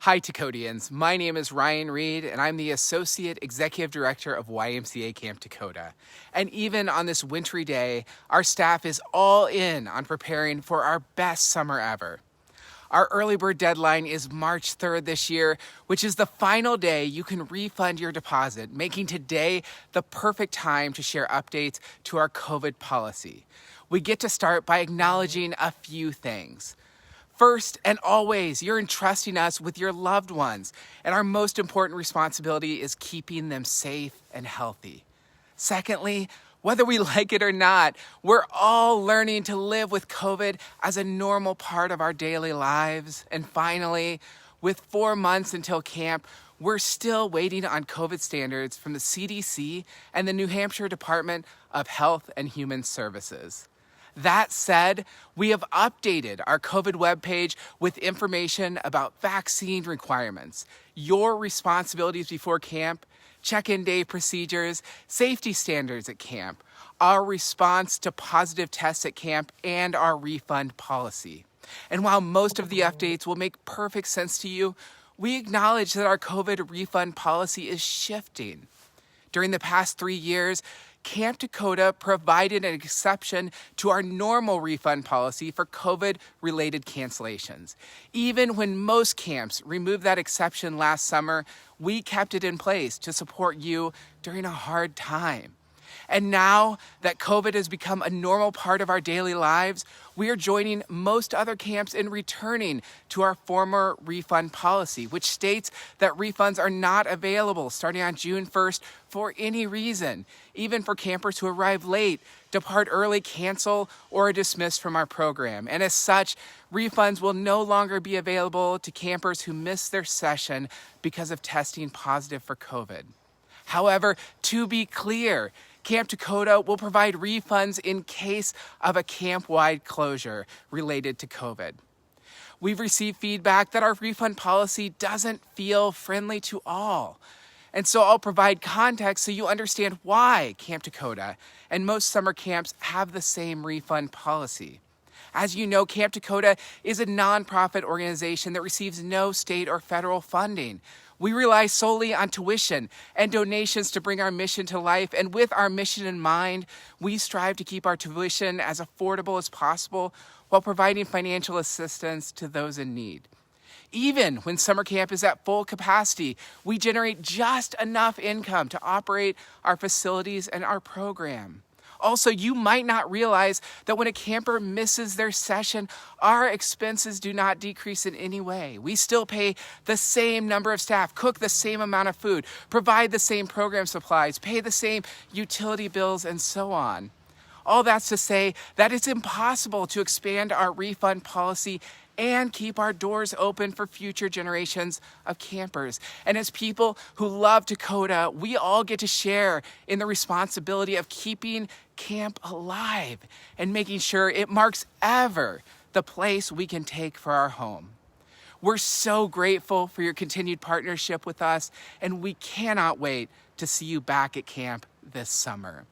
Hi, Takodians. My name is Ryan Reed, and I'm the Associate Executive Director of YMCA Camp Takodah. And even on this wintry day, our staff is all in on preparing for our best summer ever. Our early bird deadline is March 3rd this year, which is the final day you can refund your deposit, making today the perfect time to share updates to our COVID policy. We get to start by acknowledging a few things. First and always, you're entrusting us with your loved ones, and our most important responsibility is keeping them safe and healthy. Secondly, whether we like it or not, we're all learning to live with COVID as a normal part of our daily lives. And finally, with 4 months until camp, we're still waiting on COVID standards from the CDC and the New Hampshire Department of Health and Human Services. That said, we have updated our COVID webpage with information about vaccine requirements, your responsibilities before camp, check-in day procedures, safety standards at camp, our response to positive tests at camp, and our refund policy. And while most of the updates will make perfect sense to you, we acknowledge that our COVID refund policy is shifting. During the past 3 years, Camp Takodah provided an exception to our normal refund policy for COVID-related cancellations. Even when most camps removed that exception last summer, we kept it in place to support you during a hard time. And now that COVID has become a normal part of our daily lives, we are joining most other camps in returning to our former refund policy, which states that refunds are not available starting on June 1st for any reason, even for campers who arrive late, depart early, cancel, or are dismissed from our program. And as such, refunds will no longer be available to campers who miss their session because of testing positive for COVID. However, to be clear, Camp Takodah will provide refunds in case of a camp-wide closure related to COVID. We've received feedback that our refund policy doesn't feel friendly to all. And so I'll provide context so you understand why Camp Takodah and most summer camps have the same refund policy. As you know, Camp Takodah is a nonprofit organization that receives no state or federal funding. We rely solely on tuition and donations to bring our mission to life, and with our mission in mind, we strive to keep our tuition as affordable as possible while providing financial assistance to those in need. Even when summer camp is at full capacity, we generate just enough income to operate our facilities and our program. Also, you might not realize that when a camper misses their session, our expenses do not decrease in any way. We still pay the same number of staff, cook the same amount of food, provide the same program supplies, pay the same utility bills, and so on. All that's to say that it's impossible to expand our refund policy and keep our doors open for future generations of campers. And as people who love Takodah, we all get to share in the responsibility of keeping camp alive and making sure it marks ever the place we can take for our home. We're so grateful for your continued partnership with us, and we cannot wait to see you back at camp this summer.